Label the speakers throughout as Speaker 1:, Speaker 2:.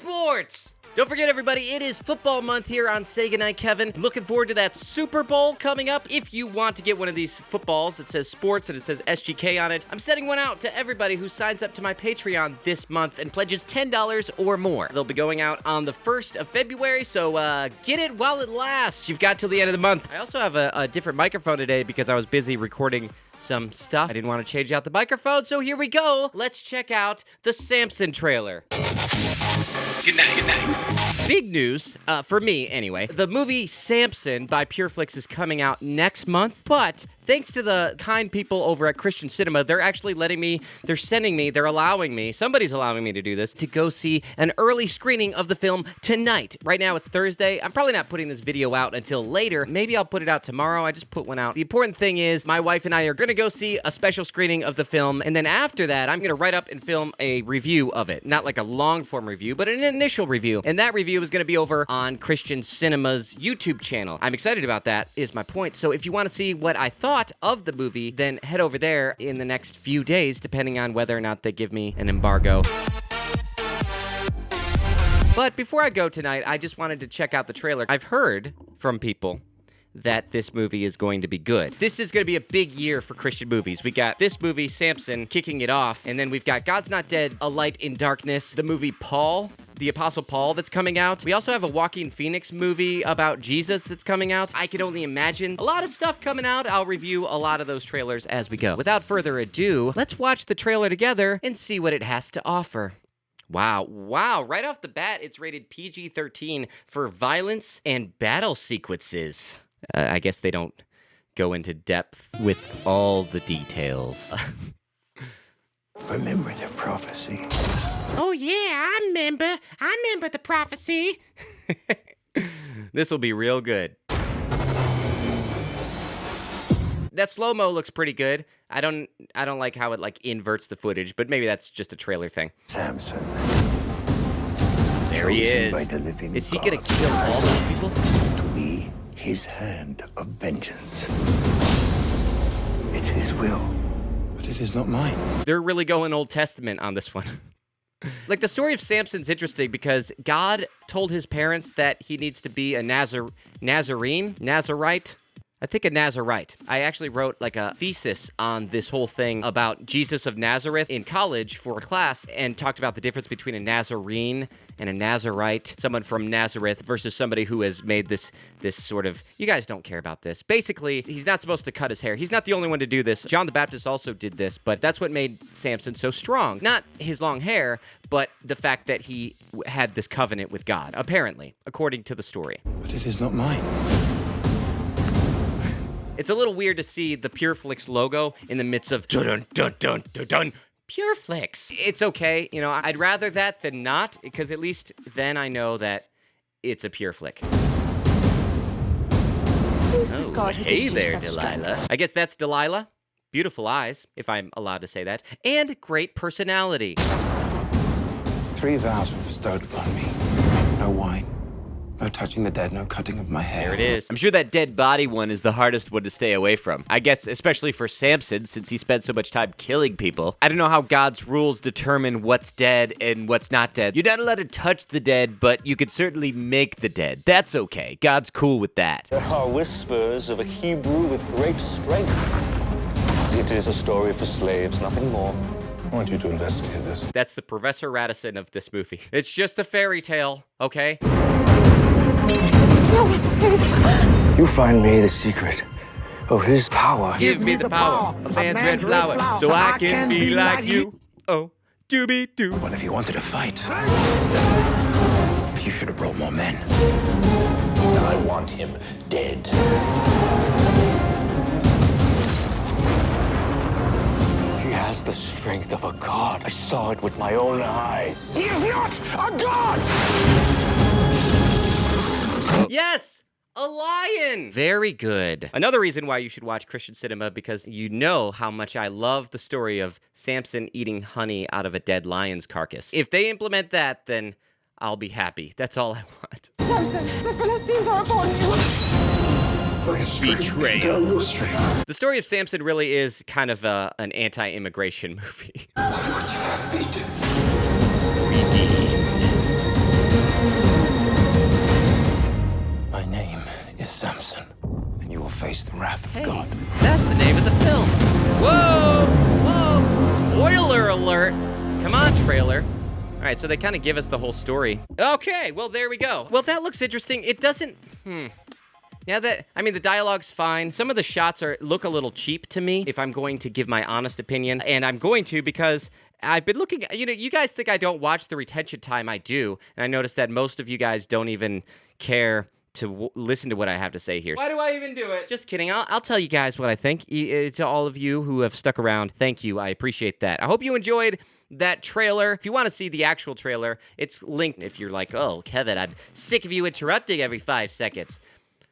Speaker 1: sports! Don't forget, everybody, it is football month here on Say Goodnight, Kevin. Looking forward to that Super Bowl coming up. If you want to get one of these footballs that says sports and it says SGK on it, I'm sending one out to everybody who signs up to my Patreon this month and pledges $10 or more. They'll be going out on the 1st of February, so get it while it lasts. You've got till the end of the month. I also have a different microphone today because I was busy recording some stuff. I didn't want to change out the microphone, so here we go. Let's check out the SAMSON trailer. Good night, good night. Big news, for me anyway. The movie Samson by Pureflix is coming out next month, but thanks to the kind people over at Christian Cinema, they're actually allowing me, somebody's allowing me to do this, to go see an early screening of the film tonight. Right now it's Thursday. I'm probably not putting this video out until later. Maybe I'll put it out tomorrow. I just put one out. The important thing is my wife and I are going to go see a special screening of the film, and then after that, I'm going to write up and film a review of it. Not like a long-form review, but an initial review. And that review is going to be over on Christian Cinema's YouTube channel. I'm excited about that, is my point. So if you want to see what I thought of the movie, then head over there in the next few days, depending on whether or not they give me an embargo. But before I go tonight, I just wanted to check out the trailer. I've heard from people that this movie is going to be good. This is going to be a big year for Christian movies. We got this movie, Samson, kicking it off, and then we've got God's Not Dead, A Light in Darkness, the movie Paul, the Apostle Paul that's coming out. We also have a Joaquin Phoenix movie about Jesus that's coming out. I can only imagine. A lot of stuff coming out. I'll review a lot of those trailers as we go. Without further ado, let's watch the trailer together and see what it has to offer. Wow. Right off the bat, it's rated PG-13 for violence and battle sequences. I guess they don't go into depth with all the details.
Speaker 2: Remember the prophecy.
Speaker 1: Oh, yeah, I remember the prophecy. This will be real good. That slow-mo looks pretty good. I don't like how it inverts the footage, but maybe that's just a trailer thing.
Speaker 2: Samson.
Speaker 1: There he is. Is he gonna kill all those people?
Speaker 2: To be his hand of vengeance. It's his will. But it is not mine.
Speaker 1: They're really going Old Testament on this one. Like, the story of Samson's interesting because God told his parents that he needs to be a Nazarite. I think a Nazarite. I actually wrote a thesis on this whole thing about Jesus of Nazareth in college for a class and talked about the difference between a Nazarene and a Nazarite, someone from Nazareth versus somebody who has made this sort of, you guys don't care about this. Basically, he's not supposed to cut his hair. He's not the only one to do this. John the Baptist also did this, but that's what made Samson so strong. Not his long hair, but the fact that he had this covenant with God, apparently, according to the story.
Speaker 2: But it is not mine.
Speaker 1: It's a little weird to see the Pureflix logo in the midst of dun-dun-dun-dun-dun-dun. Pureflix. It's okay. I'd rather that than not, because at least then I know that it's a Pureflix.
Speaker 3: Who's this god who
Speaker 1: Hey
Speaker 3: gives you
Speaker 1: there,
Speaker 3: such
Speaker 1: Delilah.
Speaker 3: strength?
Speaker 1: I guess that's Delilah. Beautiful eyes, if I'm allowed to say that. And great personality.
Speaker 2: 3 vows were bestowed upon me. No wine, no touching the dead, no cutting of my hair.
Speaker 1: There it is. I'm sure that dead body one is the hardest one to stay away from. I guess especially for Samson, since he spent so much time killing people. I don't know how God's rules determine what's dead and what's not dead. You're not allowed to touch the dead, but you could certainly make the dead. That's okay. God's cool with that.
Speaker 4: There are whispers of a Hebrew with great strength. It is a story for slaves, nothing more.
Speaker 2: I want you to investigate this.
Speaker 1: That's the Professor Radisson of this movie. It's just a fairy tale, okay?
Speaker 4: You find me the secret of his power.
Speaker 1: Give me the power of man's red flower so I can be like you. Oh, doobie-doo.
Speaker 2: Well, if you wanted to fight, you should have brought more men. I want him dead.
Speaker 4: He has the strength of a god. I saw it with my own eyes.
Speaker 2: He is not a god!
Speaker 1: Yes! A lion! Very good. Another reason why you should watch Christian Cinema, because you know how much I love the story of Samson eating honey out of a dead lion's carcass. If they implement that, then I'll be happy. That's all I want.
Speaker 3: Samson, the Philistines are upon you.
Speaker 1: Betrayal. The story of Samson really is kind of an anti-immigration movie.
Speaker 2: What would you have me do?
Speaker 1: Redeemed.
Speaker 2: face the wrath of God.
Speaker 1: That's the name of the film. Whoa! Whoa! Spoiler alert! Come on, trailer. All right, so they kind of give us the whole story. Okay, well, there we go. Well, that looks interesting. It doesn't... Yeah, the dialogue's fine. Some of the shots look a little cheap to me, if I'm going to give my honest opinion. And I'm going to because I've been looking... you guys think I don't watch the retention time. I do. And I noticed that most of you guys don't even care to listen to what I have to say here. Why do I even do it? Just kidding. I'll tell you guys what I think. To all of you who have stuck around, thank you. I appreciate that. I hope you enjoyed that trailer. If you want to see the actual trailer, it's linked. If you're like, oh, Kevin, I'm sick of you interrupting every 5 seconds.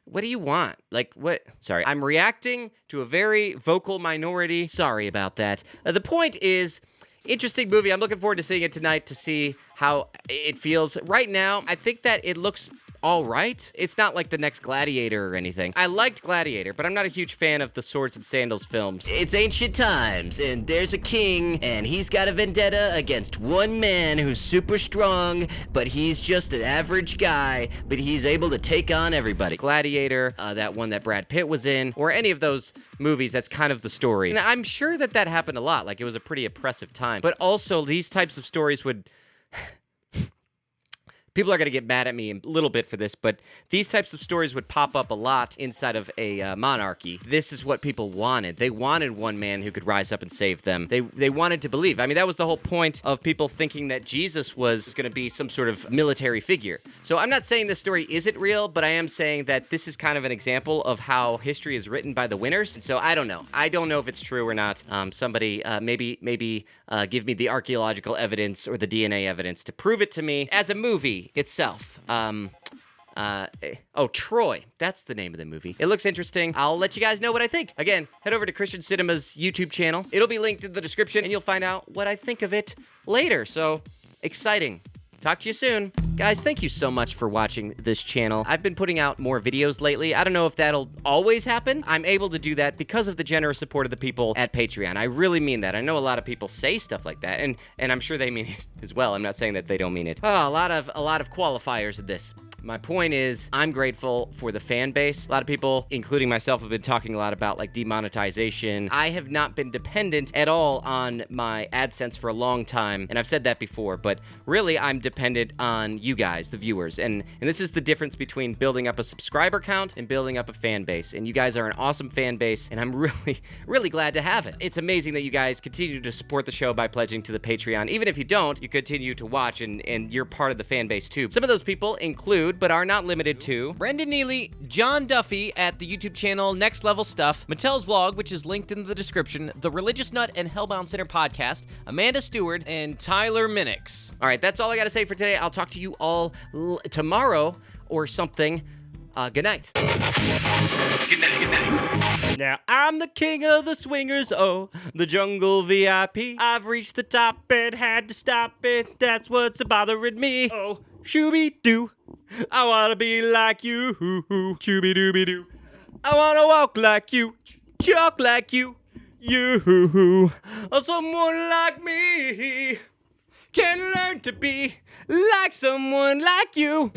Speaker 1: What do you want? Like, what? Sorry, I'm reacting to a very vocal minority. Sorry about that. The point is, interesting movie. I'm looking forward to seeing it tonight to see how it feels. Right now, I think that it looks all right. It's not like the next Gladiator or anything. I liked Gladiator, but I'm not a huge fan of the Swords and Sandals films. It's ancient times, and there's a king, and he's got a vendetta against one man who's super strong, but he's just an average guy, but he's able to take on everybody. Gladiator, that one that Brad Pitt was in, or any of those movies, that's kind of the story. And I'm sure that happened a lot. Like, it was a pretty oppressive time. But also, these types of stories would... People are going to get mad at me a little bit for this, but these types of stories would pop up a lot inside of a monarchy. This is what people wanted. They wanted one man who could rise up and save them. They wanted to believe. I mean, that was the whole point of people thinking that Jesus was going to be some sort of military figure. So I'm not saying this story isn't real, but I am saying that this is kind of an example of how history is written by the winners. And so I don't know. I don't know if it's true or not. Somebody maybe give me the archaeological evidence or the DNA evidence to prove it to me. As a movie itself. Troy. That's the name of the movie. It looks interesting. I'll let you guys know what I think. Again, head over to Christian Cinema's YouTube channel. It'll be linked in the description, and you'll find out what I think of it later. So, exciting. Talk to you soon. Guys, thank you so much for watching this channel. I've been putting out more videos lately. I don't know if that'll always happen. I'm able to do that because of the generous support of the people at Patreon. I really mean that. I know a lot of people say stuff like that, and I'm sure they mean it as well. I'm not saying that they don't mean it. Oh, a lot of qualifiers in this. My point is, I'm grateful for the fan base. A lot of people, including myself, have been talking a lot about like demonetization. I have not been dependent at all on my AdSense for a long time, and I've said that before, but really I'm dependent on you guys, the viewers, and this is the difference between building up a subscriber count and building up a fan base, and you guys are an awesome fan base, and I'm really glad to have it. It's amazing that you guys continue to support the show by pledging to the Patreon. Even if you don't, you continue to watch, and you're part of the fan base too. Some of those people include, but are not limited to, Brendan Neely, John Duffy at the YouTube channel Next Level Stuff, Mattel's Vlog, which is linked in the description, The Religious Nut and Hellbound Center Podcast, Amanda Stewart, and Tyler Minix. All right, that's all I got to say for today. I'll talk to you all tomorrow or something. Good night. Good night. Now I'm the king of the swingers, oh, the jungle VIP. I've reached the top and had to stop it. That's what's bothering me. Oh, shooby-doo. I wanna be like you, chooby-dooby-doo. I wanna walk like you, talk like you, someone like me can learn to be like someone like you.